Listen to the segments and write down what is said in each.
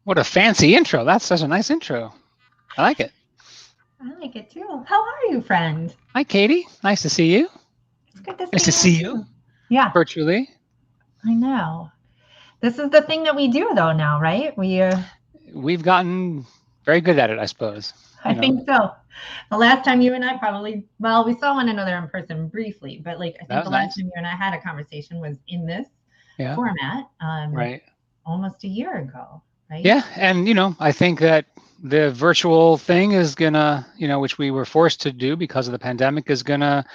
What a fancy intro. That's such a nice intro. I like it. I like it too. How are you, friend? Hi, Katie. Nice to see you. It's good to Nice see to you see you too. Yeah, virtually. I know. This is the thing that we do though now, right? We've gotten very good at it, I suppose. I think so. The last time you and I probably, well, we saw one another in person briefly, but like I That think was the last nice. time you and I had a conversation was in this Yeah, format, right. almost a year ago, right? Yeah, and I think that the virtual thing is gonna, which we were forced to do because of the pandemic, is gonna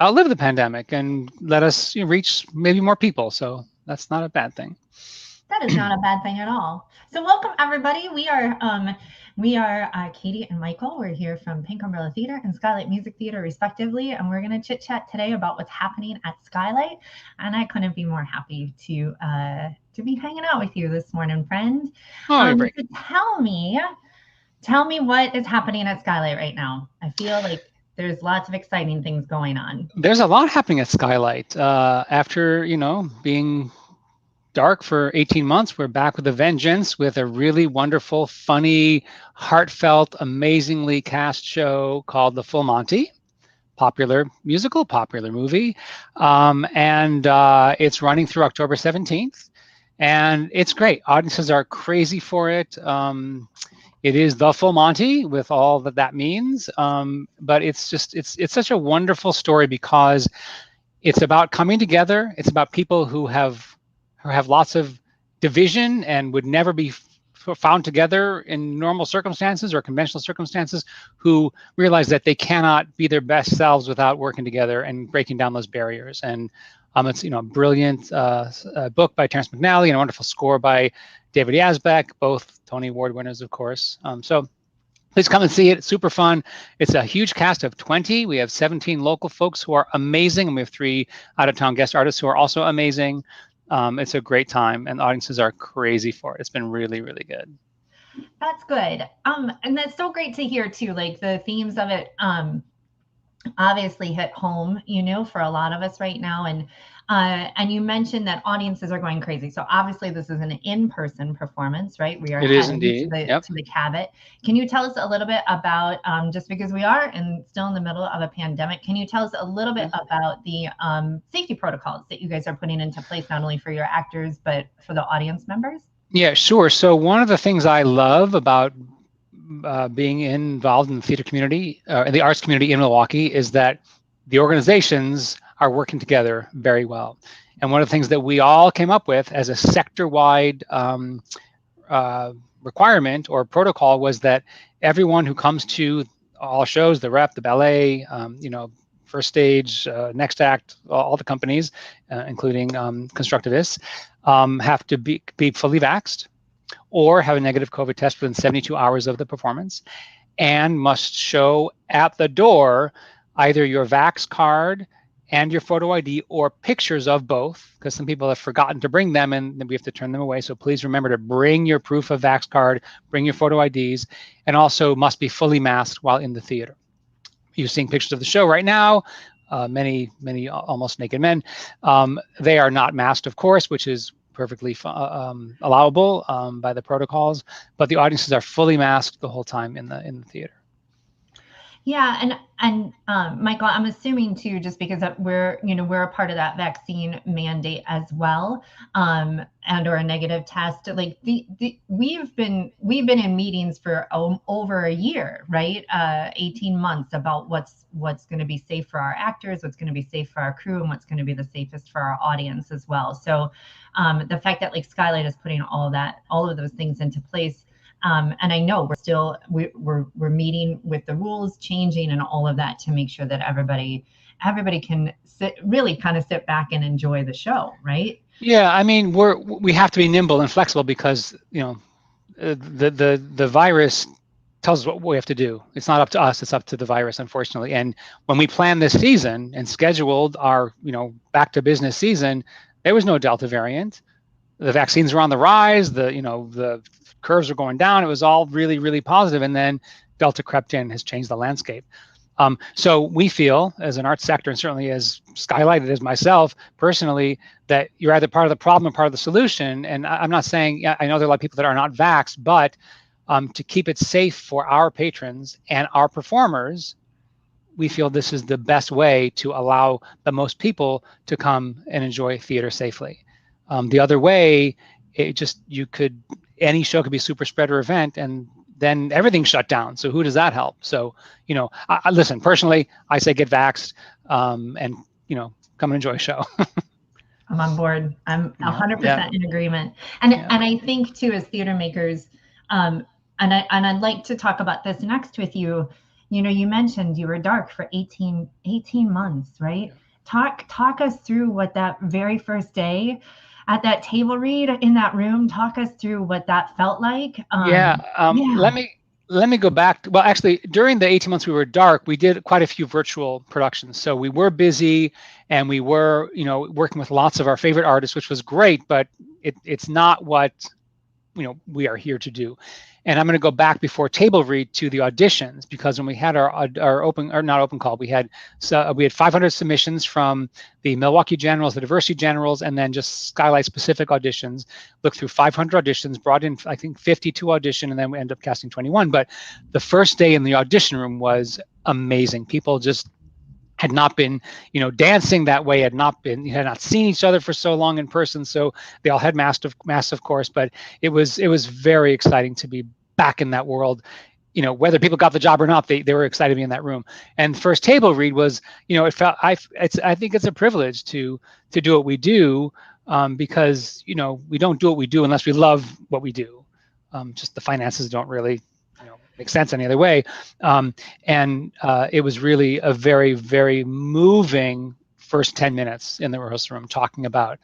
outlive the pandemic and let us reach maybe more people. So that's not a bad thing. That is not a bad thing at all. So welcome everybody. We are Katie and Michael. We're here from Pink Umbrella Theater and Skylight Music Theater, respectively, and we're going to chit chat today about what's happening at Skylight. And I couldn't be more happy to be hanging out with you this morning, friend. Oh, you're very So tell me what is happening at Skylight right now. I feel like there's lots of exciting things going on. There's a lot happening at Skylight. After being dark for 18 months, we're back with a vengeance with a really wonderful, funny, heartfelt, amazingly cast show called The Full Monty. Popular musical, popular movie. And it's running through October 17th. And it's great. Audiences are crazy for it. It is the full Monty with all that means. But it's such a wonderful story because it's about coming together. It's about people who have lots of division and would never be found together in normal circumstances or conventional circumstances, who realize that they cannot be their best selves without working together and breaking down those barriers. And it's a brilliant book by Terrence McNally and a wonderful score by David Yazbek, both Tony Award winners, of course. So please come and see it. It's super fun. It's a huge cast of 20. We have 17 local folks who are amazing, and we have 3 out-of-town guest artists who are also amazing. It's a great time, and audiences are crazy for it. It's been really, really good. That's good. And that's so great to hear too. Like the themes of it, obviously hit home, for a lot of us right now. And you mentioned that audiences are going crazy. So obviously this is an in-person performance, right? We are It is heading to indeed. the Yep. to the Cabot. Can you tell us a little bit about just because we are still in the middle of a pandemic? Can you tell us a little bit about the safety protocols that you guys are putting into place, not only for your actors but for the audience members? Yeah, sure. So one of the things I love about being involved in the theater community, in the arts community in Milwaukee, is that the organizations are working together very well. And one of the things that we all came up with as a sector-wide requirement or protocol was that everyone who comes to all shows, the rep, the ballet, first stage, next act, all the companies, including constructivists, have to be fully vaxxed or have a negative COVID test within 72 hours of the performance, and must show at the door either your Vax card and your photo ID or pictures of both, because some people have forgotten to bring them and we have to turn them away. So please remember to bring your proof of Vax card, bring your photo IDs, and also must be fully masked while in the theater. You're seeing pictures of the show right now. Many almost naked men. They are not masked, of course, which is perfectly allowable by the protocols, but the audiences are fully masked the whole time in the theater. Yeah, and Michael, I'm assuming too, just because we're a part of that vaccine mandate as well, and or a negative test. Like we've been in meetings for over a year, right? 18 months about what's going to be safe for our actors, what's going to be safe for our crew, and what's going to be the safest for our audience as well. So the fact that like Skylight is putting all of those things into place. And I know we're meeting with the rules changing and all of that to make sure that everybody can really kind of sit back and enjoy the show, right? Yeah, I mean we have to be nimble and flexible because the virus tells us what we have to do. It's not up to us; it's up to the virus, unfortunately. And when we planned this season and scheduled our back to business season, there was no Delta variant. The vaccines were on the rise. The curves are going down. It was all really, really positive. And then Delta crept in, has changed the landscape. So we feel, as an arts sector, and certainly as Skylight, as myself personally, that you're either part of the problem or part of the solution. And I'm not saying, yeah, I know there are a lot of people that are not vaxxed, but to keep it safe for our patrons and our performers, we feel this is the best way to allow the most people to come and enjoy theater safely. The other way, any show could be a super spreader event, and then everything's shut down. So who does that help? So, listen, personally, I say get vaxxed, and, come and enjoy a show. I'm on board. I'm 100% Yeah. in agreement. And I think too, as theater makers, and I'd like to talk about this next with you. You mentioned you were dark for 18 months, right? Talk us through what that very first day at that table read in that room, talk us through what that felt like. Let me go back. Well, actually, during the 18 months we were dark, we did quite a few virtual productions. So we were busy, and we were, working with lots of our favorite artists, which was great, but it's not what, we are here to do. And I'm going to go back before table read to the auditions, because when we had our open, or not open call, we had 500 submissions from the Milwaukee Generals, the Diversity Generals, and then just Skylight specific auditions. Looked through 500 auditions, brought in, I think, 52 audition, and then we ended up casting 21. But the first day in the audition room was amazing. People just had not been, dancing that way, had not seen each other for so long in person. So they all had masks, of course, but it was very exciting to be back in that world. Whether people got the job or not, they were excited to be in that room. And first table read was, it felt, I think it's a privilege to do what we do, because, we don't do what we do unless we love what we do. Just the finances don't really make sense any other way. And it was really a very, very moving first 10 minutes in the rehearsal room, talking about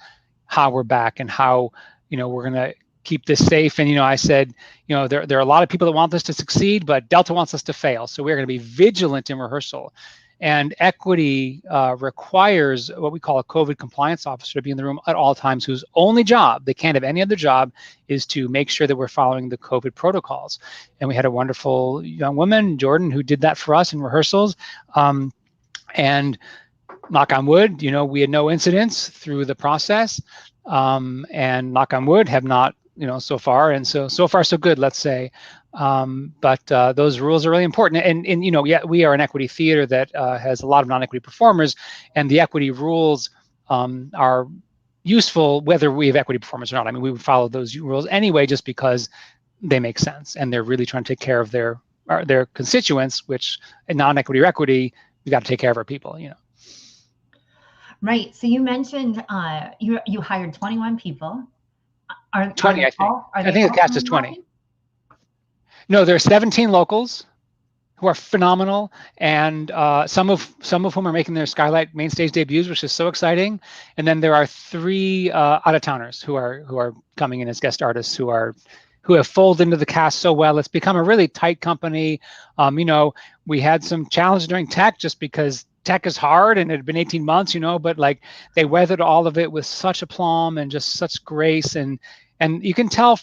how we're back and how, we're going to keep this safe. And, I said, there are a lot of people that want this to succeed, but Delta wants us to fail. So we're going to be vigilant in rehearsal. And equity requires what we call a COVID compliance officer to be in the room at all times, whose only job, they can't have any other job, is to make sure that we're following the COVID protocols. And we had a wonderful young woman, Jordan, who did that for us in rehearsals. And knock on wood, we had no incidents through the process. And knock on wood, have not, so far. And so far, so good, let's say. But those rules are really important. And we are an equity theater that has a lot of non-equity performers, and the equity rules are useful whether we have equity performers or not. I mean, we would follow those rules anyway, just because they make sense, and they're really trying to take care of their constituents, which in non-equity or equity, we got to take care of our people, Right. So you mentioned you hired 21 people. 20, I think. I think the cast is 20. No, there are 17 locals who are phenomenal, and some of whom are making their Skylight main stage debuts, which is so exciting. And then there are 3 out-of-towners who are coming in as guest artists who have folded into the cast so well. It's become a really tight company. We had some challenges during tech, just because tech is hard, and it had been 18 months, but like they weathered all of it with such aplomb and just such grace, and you can tell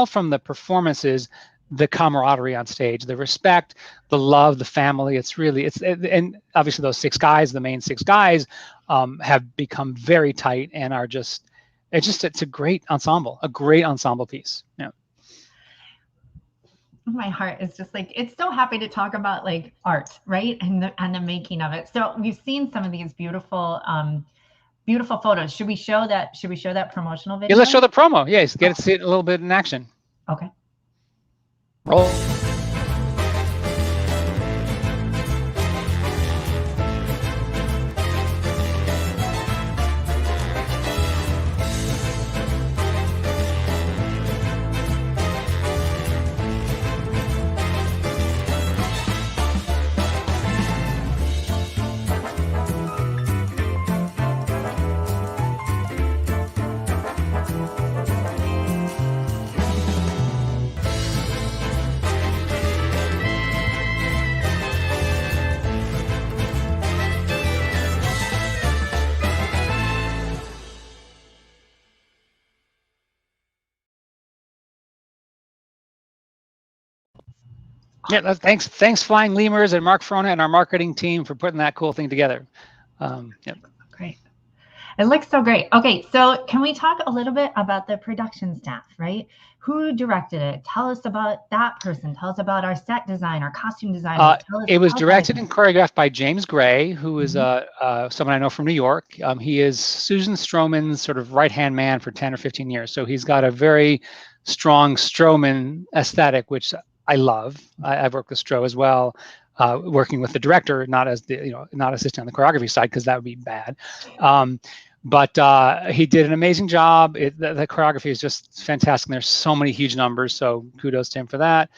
from the performances the camaraderie on stage, the respect, the love, the family. And obviously those 6 guys, the main 6 guys, have become very tight and are it's a great ensemble piece. Yeah. My heart is just like, it's so happy to talk about like art, right? And the making of it. So we've seen some of these beautiful photos. Should we show that promotional video? Yeah, let's show the promo. Yes, get to see it a little bit in action. Okay. Roll. Yeah, thanks, Flying Lemurs and Mark Frona and our marketing team for putting that cool thing together. Yep. Great. It looks so great. Okay, so can we talk a little bit about the production staff, right? Who directed it? Tell us about that person. Tell us about our set design, our costume designers. It was Tell us directed everything. and choreographed by James Gray, who is Mhm. someone I know from New York. He is Susan Stroman's sort of right-hand man for 10 or 15 years. So he's got a very strong Stroman aesthetic, which I love. I've worked with Stro as well, working with the director, not as not assisting on the choreography side, because that would be bad. Um, but he did an amazing job. The choreography is just fantastic. And there's so many huge numbers, so kudos to him for that.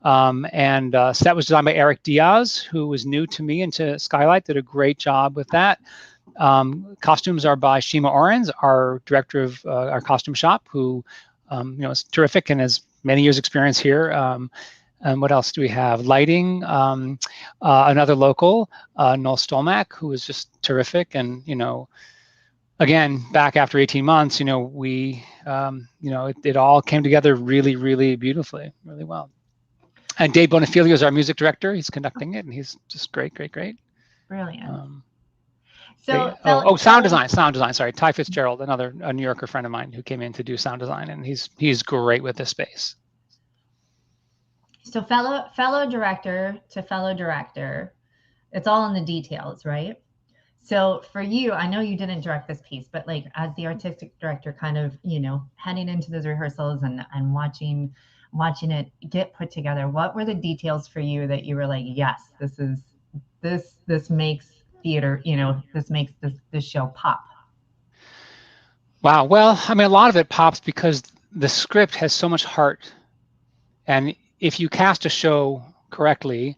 And set was designed by Eric Diaz, who was new to me into Skylight, did a great job with that. Costumes are by Shima Orens, our director of our costume shop, who is terrific and has many years experience here. And what else do we have? Lighting, another local, Noel Stolmack, who is just terrific. And, again, back after 18 months, it all came together really, really beautifully, really well. And Dave Bonifilio is our music director. He's conducting it, and he's just great, great, great. Brilliant. They, So, sound design, sound design. Sorry, Ty Fitzgerald, a New Yorker friend of mine who came in to do sound design, and he's great with this space. so fellow director to fellow director, it's all in the details, right? So for you, I know you didn't direct this piece, but like as the artistic director, kind of, heading into those rehearsals and watching it get put together, what were the details for you that you were like, yes, this makes theater, this makes this show pop? Wow. Well, I mean, a lot of it pops because the script has so much heart, and if you cast a show correctly,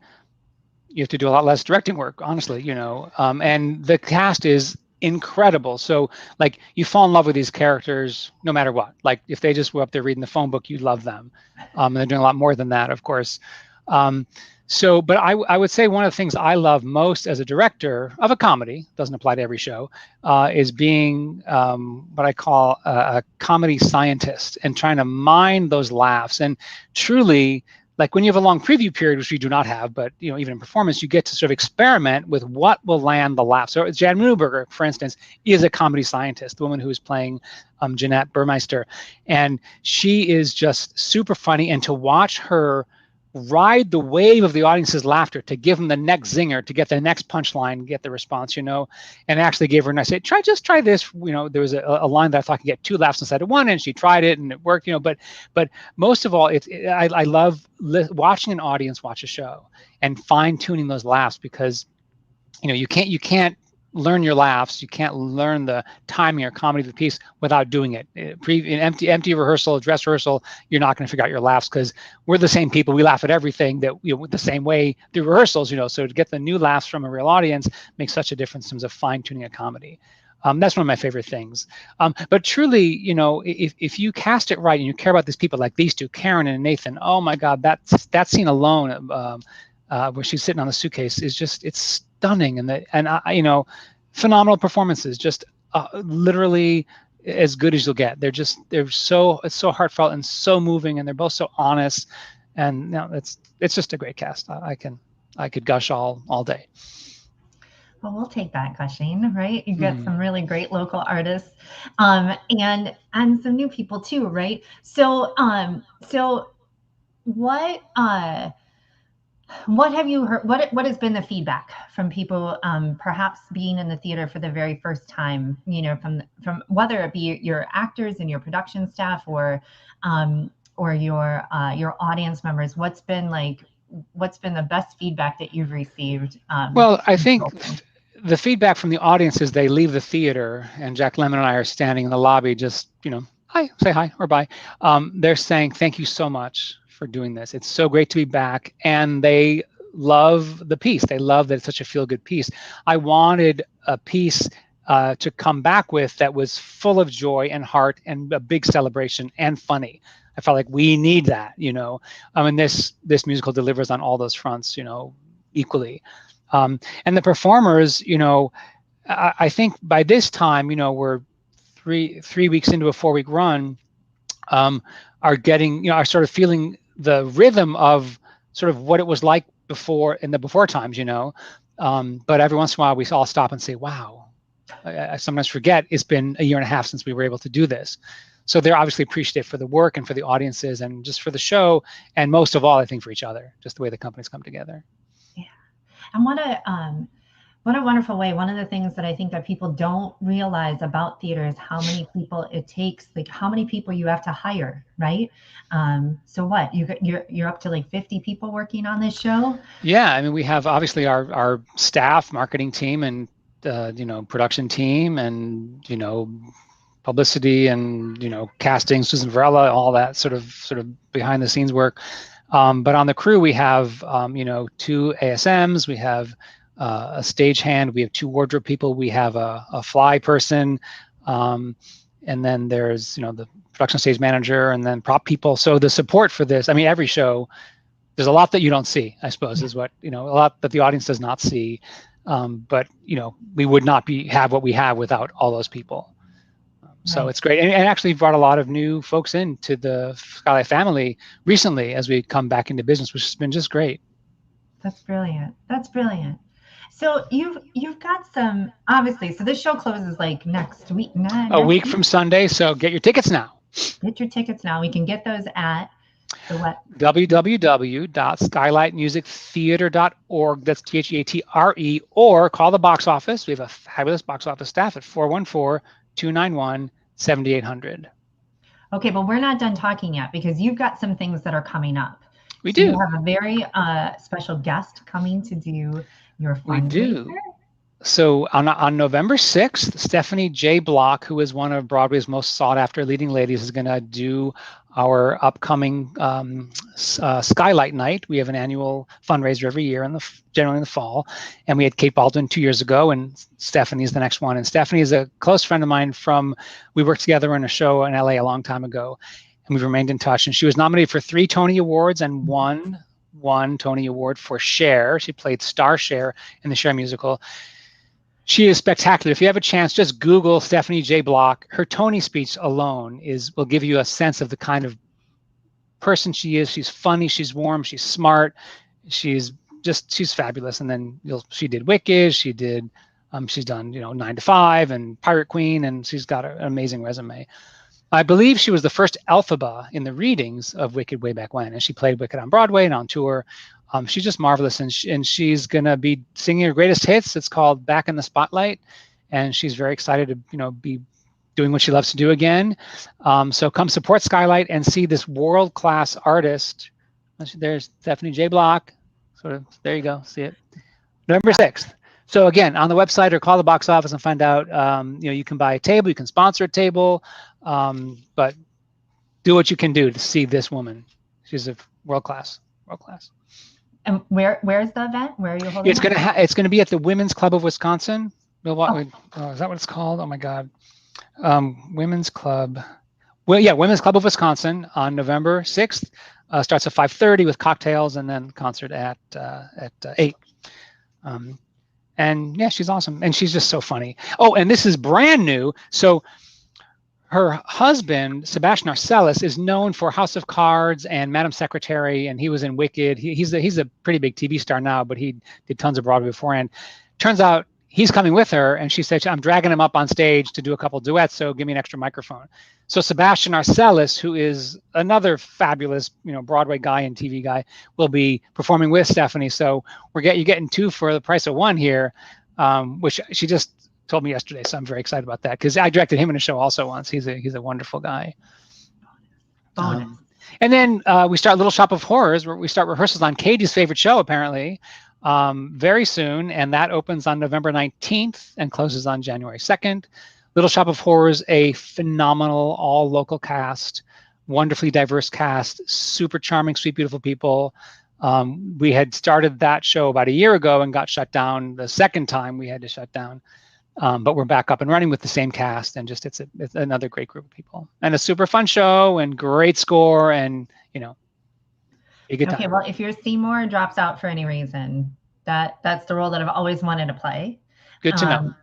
you have to do a lot less directing work, honestly, and the cast is incredible. So like you fall in love with these characters no matter what. Like if they just were up there reading the phone book, you love them. And they're doing a lot more than that, of course. But I would say one of the things I love most as a director of a comedy, doesn't apply to every show, is being what I call a comedy scientist and trying to mine those laughs. And truly, like when you have a long preview period, which we do not have, but even in performance, you get to sort of experiment with what will land the laugh. So Jan Newberger, for instance, is a comedy scientist, the woman who is playing Jeanette Burmeister, and she is just super funny. And to watch her ride the wave of the audience's laughter to give them the next zinger, to get the next punchline, get the response, and actually gave her, and I said, try this. There was a line that I thought could get 2 laughs instead of 1, and she tried it and it worked, but most of all, I love watching an audience watch a show and fine tuning those laughs, because you can't learn your laughs. You can't learn the timing or comedy of the piece without doing it. In empty rehearsal, dress rehearsal, you're not going to figure out your laughs, because we're the same people. We laugh at everything the same way through rehearsals. So to get the new laughs from a real audience makes such a difference in terms of fine tuning a comedy. That's one of my favorite things. But truly, if you cast it right and you care about these people, like these two, Karen and Nathan, oh my God, that scene alone, where she's sitting on the suitcase, is just, it's stunning. And phenomenal performances, just literally as good as you'll get. It's so heartfelt and so moving, and they're both so honest. And it's just a great cast. I could gush all day. Well, we'll take that gushing, right? You get some really great local artists, and some new people too, right? So what what have you heard? What has been the feedback from people, perhaps being in the theater for the very first time? From whether it be your actors and your production staff, or your audience members. What's been the best feedback that you've received? Well, I think the feedback from the audience is they leave the theater, and Jack Lemmon and I are standing in the lobby, just hi, say hi or bye. They're saying thank you so much for doing this. It's so great to be back, and they love the piece. They love that it's such a feel-good piece. I wanted a piece to come back with that was full of joy and heart and a big celebration and funny. I felt like we need that, and this musical delivers on all those fronts, equally. And the performers, I think by this time, we're three weeks into a 4-week run, are getting, are sort of feeling the rhythm of sort of what it was like before in the before times, but every once in a while we all stop and say, wow, I sometimes forget it's been a year and a half since we were able to do this. So they're obviously appreciative for the work and for the audiences and just for the show, and most of all, I think, for each other, just the way the companies come together. Yeah. And what a wonderful way. One of the things that I think that people don't realize about theater is how many people it takes, like how many people you have to hire, right? So what, you're up to like 50 people working on this show? Yeah, I mean, we have obviously our staff, marketing team, and production team, and publicity, and casting, Susan Varela, all that sort of behind the scenes work. But on the crew, we have two ASMs, we have a stagehand, we have two wardrobe people, we have a fly person, and then there's the production stage manager, and then prop people. So the support for this, I mean, every show, there's a lot that you don't see, I suppose, is what a lot that the audience does not see. But we would not have what we have without all those people. So Right. it's great, and actually brought a lot of new folks into the Skylight family recently as we come back into business, which has been just great. That's brilliant. That's brilliant. So you've got some, obviously. So this show closes like next week. A Next week week. from Sunday, so get your tickets now. Get your tickets now. We can get those at the what? www.skylightmusictheater.org. That's THEATRE, or call the box office. We have a fabulous box office staff at 414-291-7800. Okay, but we're not done talking yet because you've got some things that are coming up. We So you do. have a very special guest coming to do your We fundraiser. do. So on November 6th, Stephanie J. Block, who is one of Broadway's most sought-after leading ladies, is going to do our upcoming Skylight Night. We have an annual fundraiser every year, generally in the fall. And we had Kate Baldwin 2 years ago, and Stephanie's the next one. And Stephanie is a close friend of mine we worked together in a show in LA a long time ago, and we've remained in touch. And she was nominated for 3 Tony Awards and won one Tony Award for Cher. She played Star Cher in the Cher musical. She is spectacular. If you have a chance, just Google Stephanie J. Block. Her Tony speech alone will give you a sense of the kind of person she is. She's funny, she's warm, she's smart, she's fabulous. And then she did Wicked, she's done 9 to 5 and Pirate Queen, and she's got an amazing resume. I believe she was the first Elphaba in the readings of Wicked way back when, and she played Wicked on Broadway and on tour. She's just marvelous, and she's going to be singing her greatest hits. It's called Back in the Spotlight, and she's very excited to be doing what she loves to do again. So come support Skylight and see this world-class artist. There's Stephanie J. Block. There you go. See it. November 6th. So again, on the website or call the box office and find out. You can buy a table, you can sponsor a table, but do what you can do to see this woman. She's a world class. And where's the event? Where are you holding it? It's gonna be at the Women's Club of Wisconsin. Milwaukee. Oh, is that what it's called? Oh my God. Women's Club. Well, yeah, Women's Club of Wisconsin on November 6th. Starts at 5:30 with cocktails, and then concert at 8. And yeah, she's awesome, and she's just so funny. Oh, and this is brand new. So her husband, Sebastian Arcellus, is known for House of Cards and Madam Secretary, and he was in Wicked. He's a pretty big TV star now, but he did tons of Broadway beforehand. Turns out he's coming with her, and she said, I'm dragging him up on stage to do a couple duets, so give me an extra microphone. So Sebastian Arcellus, who is another fabulous Broadway guy and TV guy, will be performing with Stephanie. So you're getting 2 for the price of 1 here, which she just told me yesterday, so I'm very excited about that because I directed him in a show also once. He's a wonderful guy. And then we start Little Shop of Horrors, where we start rehearsals on Katie's favorite show, apparently, very soon, and that opens on November 19th and closes on January 2nd. Little Shop of Horrors, a phenomenal all local cast, wonderfully diverse cast, super charming, sweet, beautiful people. We had started that show about a year ago and got shut down the second time we had to shut down. But we're back up and running with the same cast, and just it's another great group of people, and a super fun show, and great score, and a good time. Okay, well, if your Seymour drops out for any reason, that's the role that I've always wanted to play. Good to know.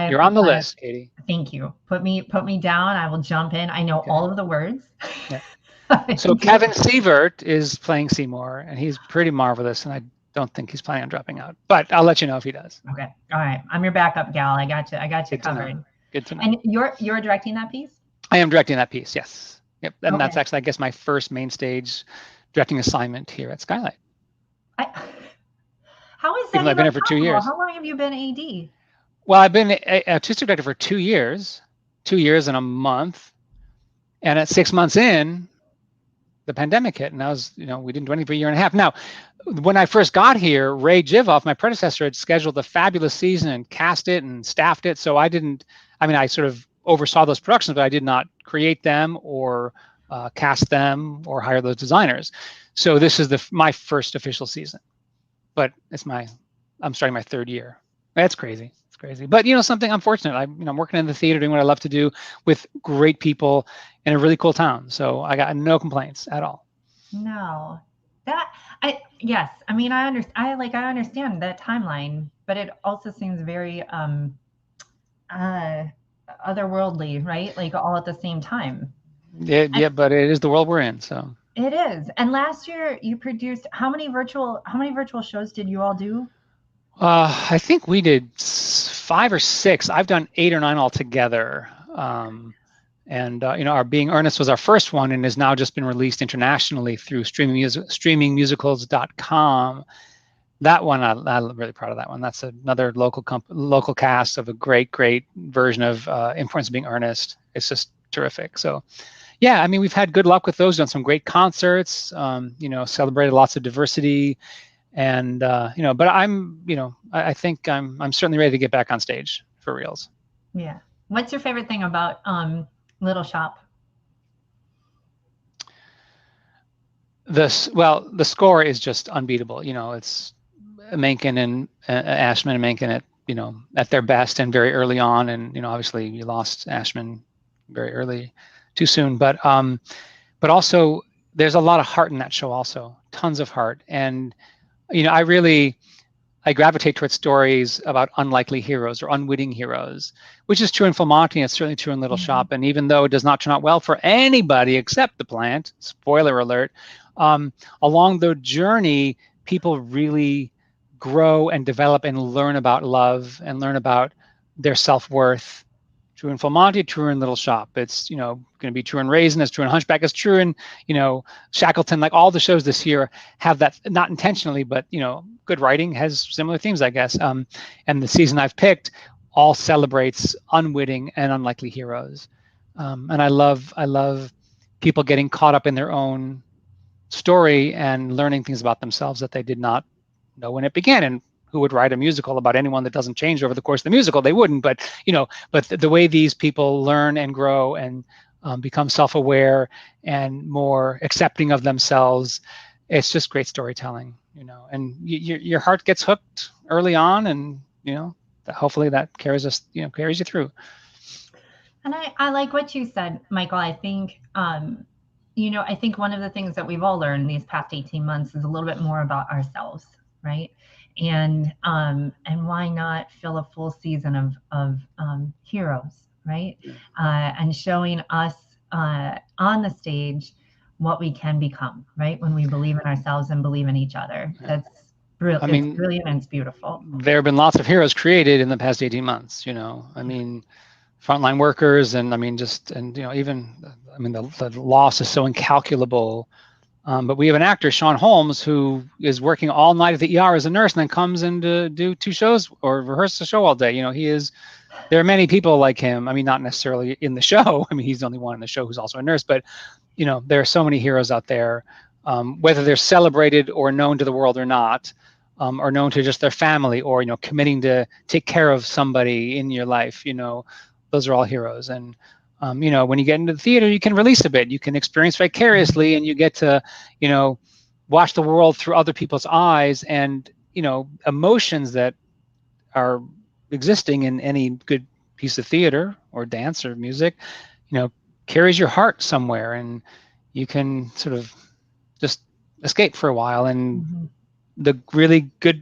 You're on the list, Katie. Thank you. Put me down. I will jump in. I know all of the words. Yeah. So Kevin Sievert is playing Seymour, and he's pretty marvelous, and I don't think he's planning on dropping out. But I'll let you know if he does. Okay. All right. I'm your backup gal. I got you. I got you Good to know. covered. Good to know. And you're directing that piece? I am directing that piece, yes. Yep. And Okay. that's actually, I guess, my first main stage directing assignment here at Skylight. I, how is Even that though I've been even here for 2 years. possible? How long have you been AD? Well, I've been a artistic director for 2 years, 2 years and a month. And at 6 months in, the pandemic hit, and I was, we didn't do anything for a year and a half. Now, when I first got here, Ray Jivoff, my predecessor, had scheduled a fabulous season and cast it and staffed it. So I sort of oversaw those productions, but I did not create them or cast them or hire those designers. So this is my first official season, but I'm starting my third year. That's crazy. It's crazy. But something, I'm fortunate. I'm working in the theater, doing what I love to do with great people in a really cool town. So I got no complaints at all. No. Yes. I mean, I understand that timeline, but it also seems very uh otherworldly, right? Like all at the same time. Yeah, but it is the world we're in. So It is. And last year you produced how many virtual shows did you all do? I think we did 5 or 6. I've done 8 or 9 altogether. And our Being Earnest was our first one and has now just been released internationally through streamingmusicals.com. That one, I'm really proud of that one. That's another local cast of a great version of Importance of Being Earnest. It's just terrific. So yeah, I mean, we've had good luck with those, done some great concerts, celebrated lots of diversity. And but I think I'm certainly ready to get back on stage for reals. Yeah. What's your favorite thing about Little Shop? The score is just unbeatable. It's Menken and Ashman and Menken at their best and very early on. And obviously you lost Ashman very early, too soon. But also there's a lot of heart in that show. Also, tons of heart. And I gravitate towards stories about unlikely heroes or unwitting heroes, which is true in MONTY, and it's certainly true in Little Shop. And even though it does not turn out well for anybody except the plant, spoiler alert, along the journey, people really grow and develop and learn about love and learn about their self-worth. True in MONTY, true in Little Shop. It's going to be true in Raisin. It's true in Hunchback. It's true in Shackleton. Like all the shows this year have that, not intentionally, but good writing has similar themes, I guess. And the season I've picked all celebrates unwitting and unlikely heroes. And I love people getting caught up in their own story and learning things about themselves that they did not know when it began. And who would write a musical about anyone that doesn't change over the course of the musical? They wouldn't. But the way these people learn and grow and become self-aware and more accepting of themselves, it's just great storytelling. And your heart gets hooked early on, and hopefully that carries you through. And I like what you said, Michael. I think I think one of the things that we've all learned these past 18 months is a little bit more about ourselves, right? And why not fill a full season of heroes, right? And showing us on the stage what we can become, right? When we believe in ourselves and believe in each other. That's brilliant. It's brilliant and it's beautiful. There have been lots of heroes created in the past 18 months. I mean, frontline workers, and even the loss is so incalculable. But we have an actor, Sean Holmes, who is working all night at the ER as a nurse, and then comes in to do 2 shows or rehearse a show all day. There are many people like him. I mean, not necessarily in the show. I mean, he's the only one in the show who's also a nurse. But there are so many heroes out there, whether they're celebrated or known to the world or not, or known to just their family, or committing to take care of somebody in your life. Those are all heroes. And when you get into the theater, you can release a bit. You can experience vicariously, and you get to, watch the world through other people's eyes, and emotions that are existing in any good piece of theater or dance or music, carries your heart somewhere, and you can sort of just escape for a while. And the really good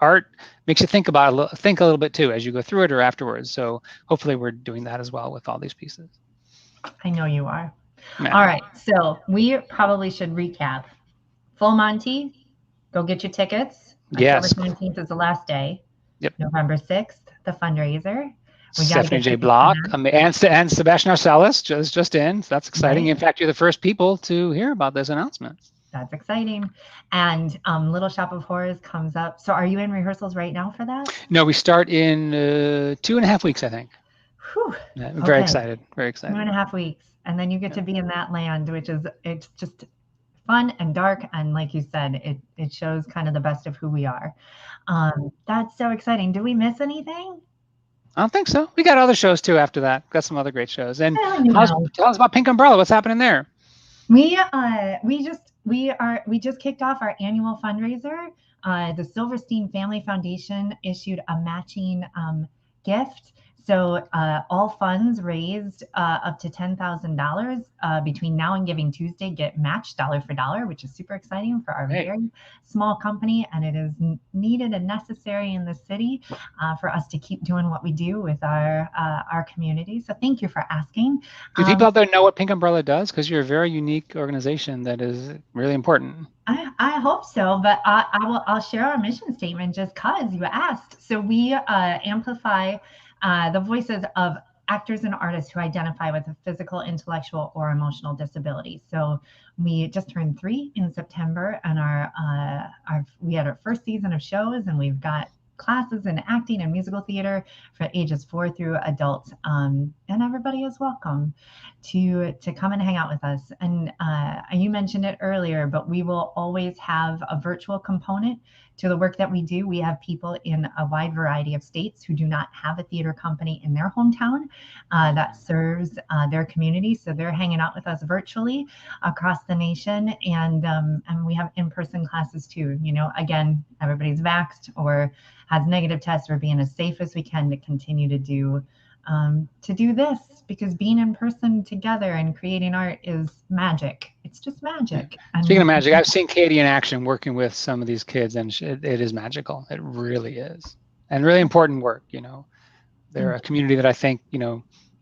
art makes you think a little bit too as you go through it or afterwards. So hopefully we're doing that as well with all these pieces. I know you are. Yeah. All right. So we probably should recap. Full Monty, go get your tickets. October Yes. 17th is the last day. Yep. November 6th, the fundraiser. We got to Stephanie get J. tickets for Block that, and Sebastian Arcellus just in. So that's exciting. right? In fact, you're the first people to hear about this announcement. That's exciting. And Little Shop of Horrors comes up. So are you in rehearsals right now for that? No, we start in 2.5 weeks, I think. Whew. Yeah, I'm very Okay. excited. Very Two excited. and a half weeks. And then you get Yeah. to be in that land, which is, it's just fun and dark. And like you said, it shows kind of the best of who we are. That's so exciting. Do we miss anything? I don't think so. We got other shows too after that. Got some other great shows. And Well, you know, tell us about Pink Umbrella. What's happening there? we just kicked off our annual fundraiser. The Silverstein Family Foundation issued a matching gift. So all funds raised up to $10,000 between now and Giving Tuesday get matched dollar for dollar, which is super exciting for our Hey, very small company, and it is needed and necessary in the city for us to keep doing what we do with our community. So thank you for asking. do people out there know what Pink Umbrella does? Because you're a very unique organization that is really important. I hope so, but I'll share our mission statement just cause you asked. So we amplify the voices of actors and artists who identify with a physical, intellectual, or emotional disability. So we just turned 3 in September, and we had our first season of shows, and we've got classes in acting and musical theater for ages 4 through adults, and everybody is welcome to come and hang out with us. And you mentioned it earlier, but we will always have a virtual component to the work that we do. We have people in a wide variety of states who do not have a theater company in their hometown that serves their community. So they're hanging out with us virtually across the nation. And we have in-person classes too. You know, again, everybody's vaxxed or has negative tests. We're being as safe as we can to continue to do this, because being in person together and creating art is magic. It's just magic. Speaking of And magic, I've seen Katie in action working with some of these kids, and it is magical. It really is, and really important work. You know, they're a community that I think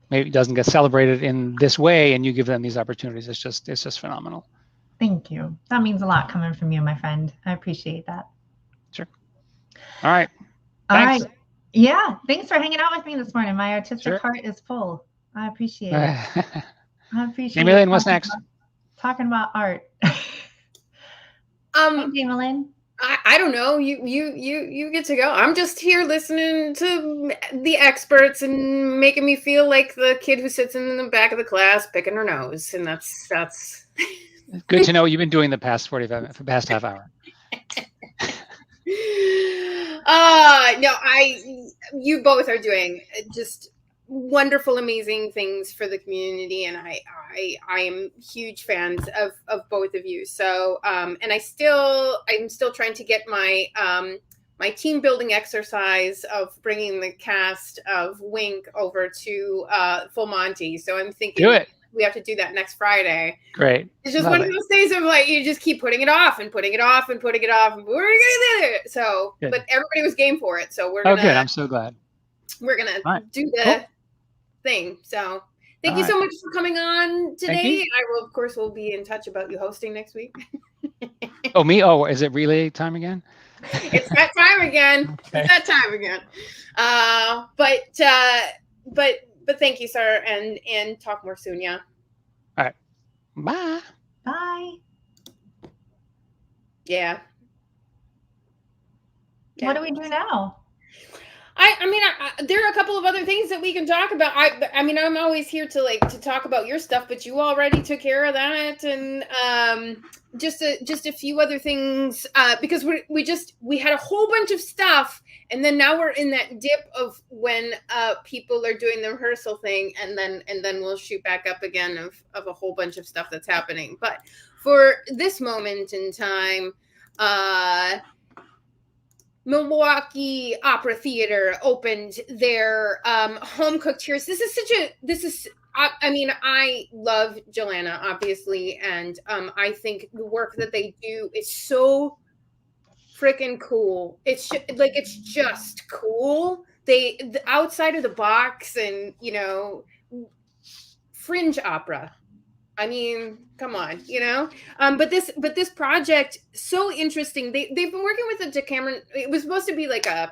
maybe doesn't get celebrated in this way, and you give them these opportunities. It's just phenomenal. thank you. That means a lot coming from you, my friend. I appreciate that. Sure. All right. All Thanks. right. Yeah. Thanks for hanging out with me this morning. My artistic Sure. heart is full. I appreciate it. I appreciate Jamie it. Lynn, what's next? Talking about art. Hey, Jamie Lynn. I don't know. You get to go. I'm just here listening to the experts and making me feel like the kid who sits in the back of the class picking her nose, and that's Good to know what you've been doing the past half hour. No, you both are doing just wonderful, amazing things for the community, and I am huge fans of both of you. So, and I'm still trying to get my my team building exercise of bringing the cast of Wink over to Full Monty. So I'm thinking Do it. We have to do that next Friday. Great. It's just one of those days of like, you just keep putting it off and putting it off and putting it off. And we're gonna do it. So, good. But everybody was game for it. So we're gonna. Oh, good. I'm so glad. We're gonna do the thing. So thank you so much for coming on today. I will, of course, will be in touch about you hosting next week. Oh, me? Oh, is it relay time again? It's that time again. Okay. It's that time again. But thank you, sir, and talk more soon, yeah. All right. Bye. Bye. Yeah. What do we do now? I mean, there are a couple of other things that we can talk about. I mean, I'm always here to talk about your stuff, but you already took care of that, and just a few other things because we had a whole bunch of stuff, and then now we're in that dip of when people are doing the rehearsal thing, and then we'll shoot back up again of a whole bunch of stuff that's happening. But for this moment in time, Milwaukee Opera Theater opened their home cooked cheers. I mean, I love Joanna, obviously, and I think the work that they do is so freaking cool. It's just cool. The outside of the box, and fringe opera. I mean, come on, you know. But this project, so interesting. They've been working with the Decameron. It was supposed to be like a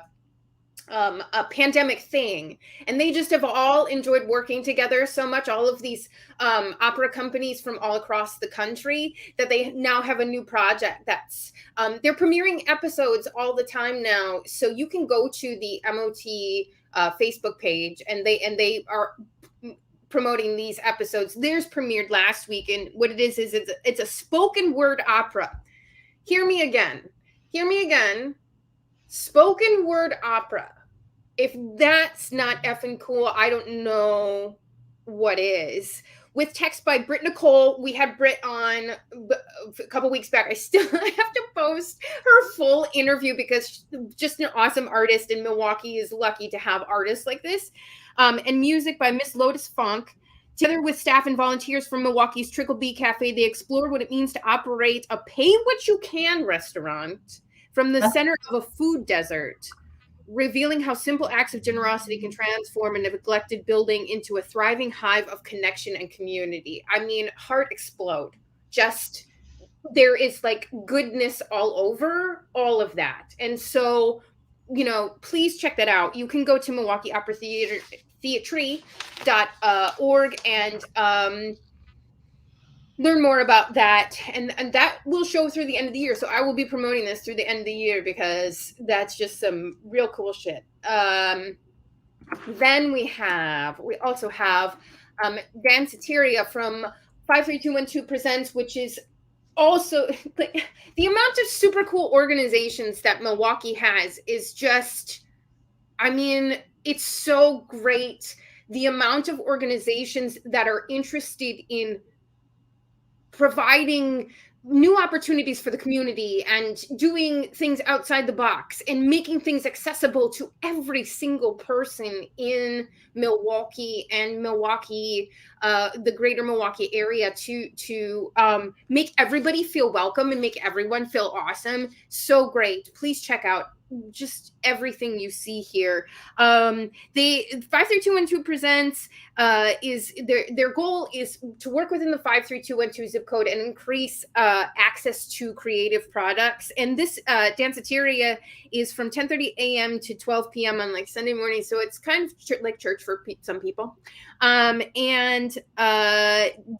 pandemic thing, and they just have all enjoyed working together so much, all of these opera companies from all across the country, that they now have a new project that's they're premiering episodes all the time now, so you can go to the MOT Facebook page, and they are promoting these episodes. Theirs premiered last week, and what it is it's a spoken word opera. Hear me again, spoken word opera. If that's not effing cool, I don't know what is. With text by Britt Nicole. We had Britt on a couple weeks back. I have to post her full interview because she's just an awesome artist, and Milwaukee is lucky to have artists like this. And music by Miss Lotus Funk. Together with staff and volunteers from Milwaukee's Trickle Bee Cafe, they explored what it means to operate a pay-what-you-can restaurant from the center of a food desert, revealing how simple acts of generosity can transform a neglected building into a thriving hive of connection and community. I mean, heart explode. Just, there is like goodness all over all of that. And so, you know, please check that out. You can go to Milwaukee Opera Theatre.org and learn more about that, and that will show through the end of the year. So I will be promoting this through the end of the year because that's just some real cool shit. Then we also have Danceteria from 53212 Presents, which is also like, the amount of super cool organizations that Milwaukee has is just, I mean, it's so great. The amount of organizations that are interested in providing new opportunities for the community and doing things outside the box and making things accessible to every single person in Milwaukee and Milwaukee, the greater Milwaukee area, to make everybody feel welcome and make everyone feel awesome. So great. Please check out just everything you see here. The 53212 Presents is their goal is to work within the 53212 zip code and increase access to creative products. And this Danceteria is from 10:30 a.m. to 12 p.m. on like Sunday morning, so it's kind of like church for some people. And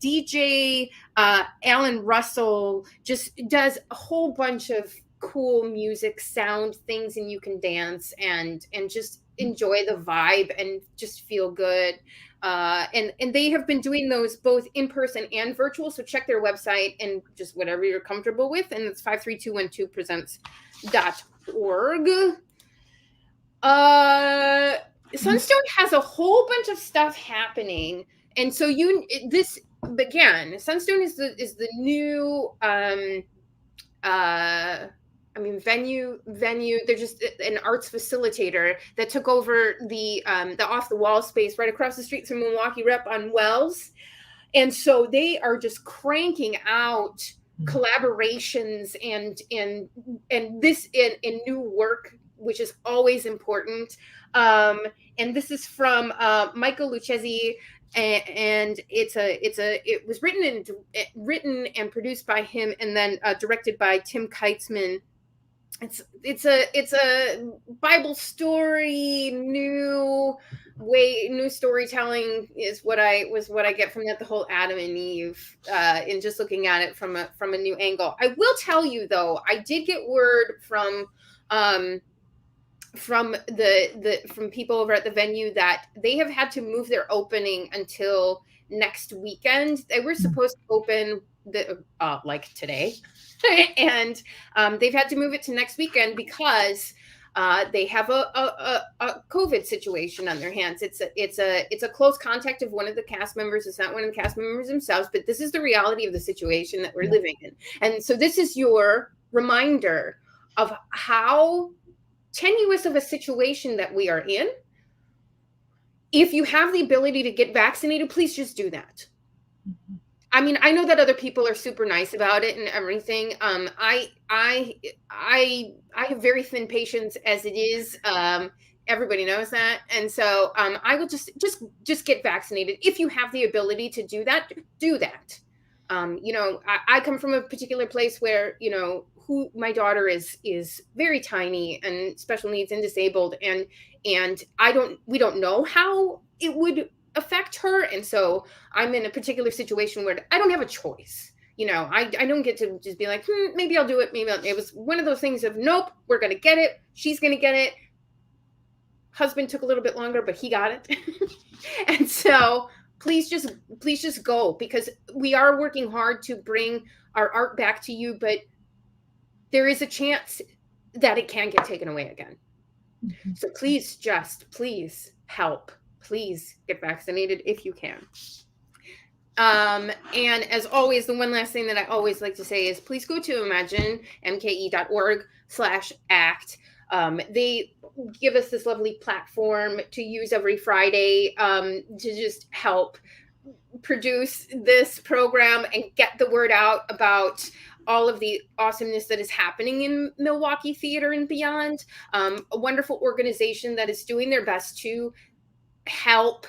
DJ Alan Russell just does a whole bunch of cool music, sound things, and you can dance and just enjoy the vibe and just feel good. And they have been doing those both in person and virtual. So check their website and just whatever you're comfortable with. And it's 53212presents.org. Sunstone has a whole bunch of stuff happening. And so this again, Sunstone is the new venue. They're just an arts facilitator that took over the off the wall space right across the street from Milwaukee Rep on Wells. And so they are just cranking out collaborations and this in new work, which is always important. And this is from Michael Lucchesi, and it was written and produced by him, and then directed by Tim Keitzman. It's a Bible story, new storytelling is what I get from that. The whole Adam and Eve, and just looking at it from a new angle. I will tell you though, I did get word from people over at the venue that they have had to move their opening until next weekend. They were supposed to open like today. And they've had to move it to next weekend because they have a COVID situation on their hands. It's a close contact of one of the cast members. It's not one of the cast members themselves, but this is the reality of the situation that we're living in. And so this is your reminder of how tenuous of a situation that we are in. If you have the ability to get vaccinated, please just do that. Mm-hmm. I mean, I know that other people are super nice about it and everything. I have very thin patience as it is. Everybody knows that. And so I will just get vaccinated. If you have the ability to do that, do that. I come from a particular place where, who my daughter is very tiny and special needs and disabled, and we don't know how it would affect her. And so I'm in a particular situation where I don't have a choice. I don't get to just be like, maybe I'll do it. Maybe it was one of those things of, nope, we're going to get it. She's going to get it. Husband took a little bit longer, but he got it. And so please just go, because we are working hard to bring our art back to you, but there is a chance that it can get taken away again. Mm-hmm. So please help. Please get vaccinated if you can. And as always, the one last thing that I always like to say is please go to imaginemke.org/act. They give us this lovely platform to use every Friday to just help produce this program and get the word out about all of the awesomeness that is happening in Milwaukee theater and beyond. A wonderful organization that is doing their best to help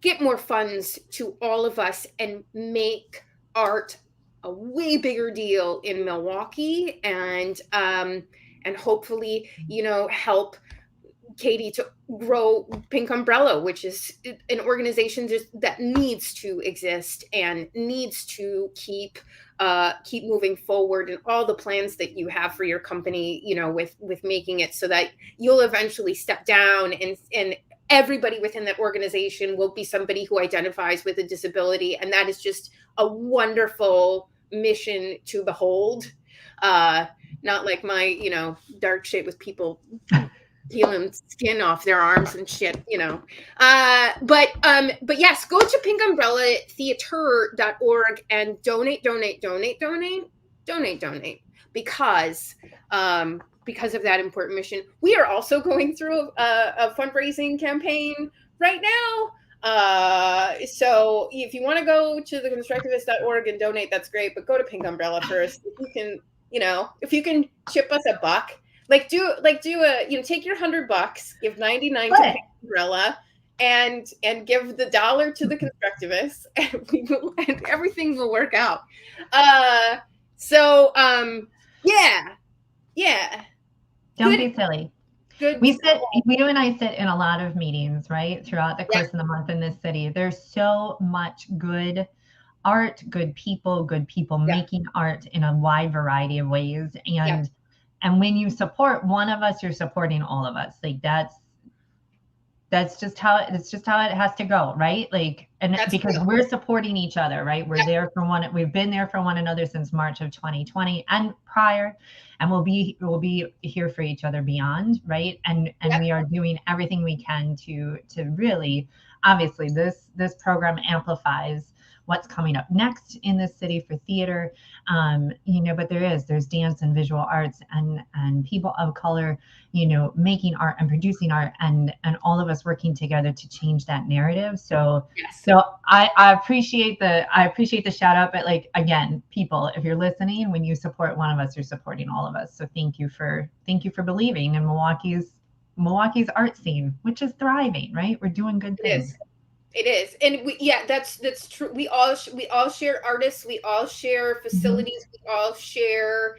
get more funds to all of us and make art a way bigger deal in Milwaukee, and hopefully, help Katie to grow Pink Umbrella, which is an organization that needs to exist and needs to keep moving forward, and all the plans that you have for your company, with making it so that you'll eventually step down, and everybody within that organization will be somebody who identifies with a disability. And that is just a wonderful mission to behold. Not like my, dark shit with people peeling skin off their arms and shit, but yes, go to pinkUmbrellaTheater.org and donate, because of that important mission. We are also going through a fundraising campaign right now. So if you want to go to the constructivist.org and donate, that's great, but go to Pink Umbrella first. If you can chip us a buck, take your $100, give 99 to Pink Umbrella, and give the $1 to the constructivists, and everything will work out. Yeah. Don't be silly. Good. You and I sit in a lot of meetings, right, throughout the course of the month in this city. There's so much good art, good people making art in a wide variety of ways. And when you support one of us, you're supporting all of us. Like that's just how it has to go, right? Like, and that's because real. We're supporting each other, right? We're there for we've been there for one another since March of 2020 and prior, and we'll be here for each other beyond, right? And we are doing everything we can to really, obviously this program amplifies what's coming up next in this city for theater. But there's dance and visual arts and people of color, making art and producing art, and all of us working together to change that narrative. So I appreciate the shout out, but like, again, people, if you're listening, when you support one of us, you're supporting all of us. So thank you for believing in Milwaukee's art scene, which is thriving, right? We're doing good things. It is. And that's true. We all share artists. We all share facilities. Mm-hmm. We all share,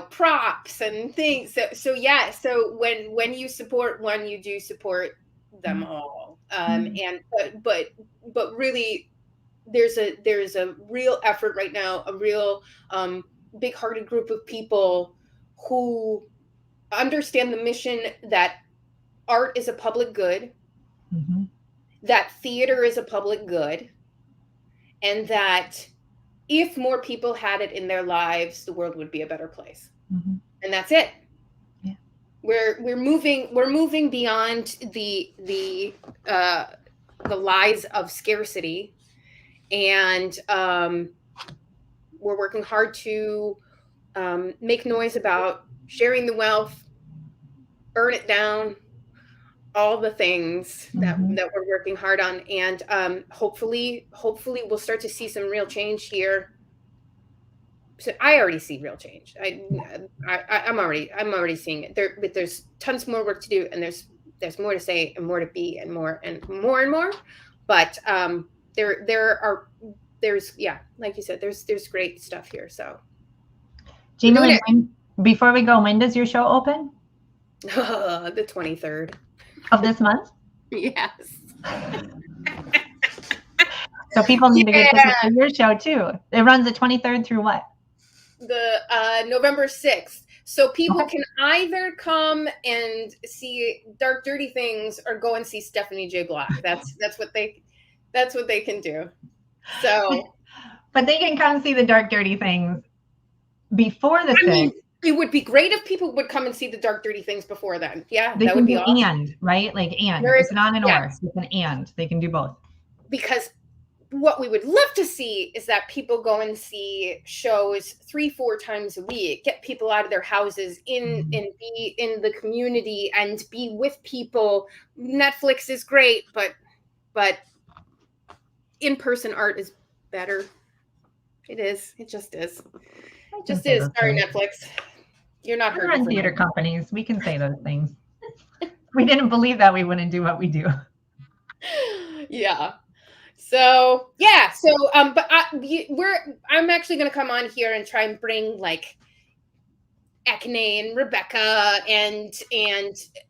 props and things. So when you support one, you do support them all. But really there's a real effort right now, a real, big hearted group of people who understand the mission that art is a public good. Mm-hmm. That theater is a public good, and that if more people had it in their lives, the world would be a better place. Mm-hmm. And that's it. Yeah. We're moving beyond the lies of scarcity, and we're working hard to make noise about sharing the wealth, burn it down. All the things that we're working hard on, and hopefully we'll start to see some real change here. So I already see real change. I'm already seeing it there, but there's tons more work to do, and there's more to say and more to be and more. But there's like you said, there's great stuff here. So Jamie, before we go, when does your show open? The 23rd of this month. Yes. So people need to get tickets to your show too. It runs the 23rd through what? The November 6th. So people can either come and see Dark Dirty Things or go and see Stephanie J. Block. That's what they can do. So, but they can come see the Dark Dirty Things before the 6th. It would be great if people would come and see the Dark Dirty Things before then. Yeah, that would be awesome. And, right? Like, and. It's not an or. It's an and. They can do both. Because what we would love to see is that people go and see shows 3-4 times a week, get people out of their houses and be in the community and be with people. Netflix is great, but in-person art is better. It is. It just is. It just is. Sorry, Netflix. You're not hurting. We're in theater companies. We can say those things. We didn't believe that we wouldn't do what we do. Yeah. So yeah. So but I'm actually going to come on here and try and bring like Ekene and Rebecca and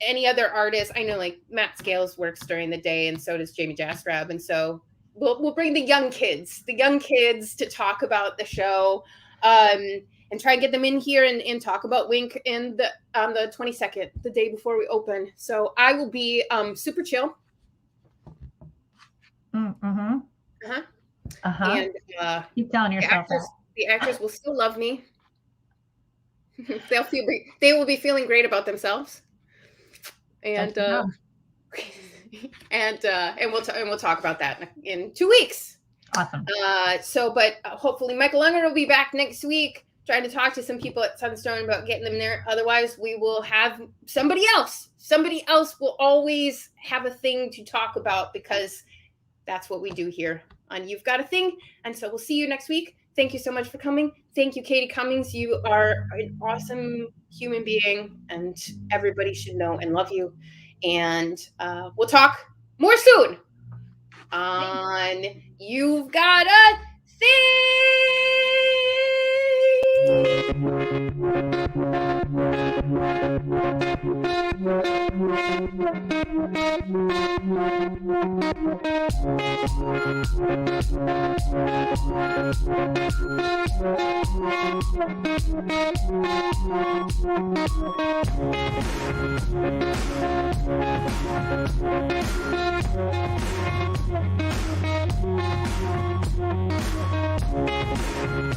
any other artists. I know like Matt Scales works during the day, and so does Jamie Jastrab, and so we'll bring the young kids to talk about the show, and try and get them in here and talk about Wink on the 22nd, the day before we open. So I will be super chill. Mm-hmm. And keep telling yourself the actors will still love me. They will be feeling great about themselves. And we'll talk about that in 2 weeks. Awesome. But hopefully Michael Unger will be back next week, trying to talk to some people at Sunstone about getting them there. Otherwise, we will have somebody else. Somebody else will always have a thing to talk about, because that's what we do here on You've Got a Thing. And so we'll see you next week. Thank you so much for coming. Thank you, Katie Cummings. You are an awesome human being, and everybody should know and love you. And we'll talk more soon on You've Got a thing.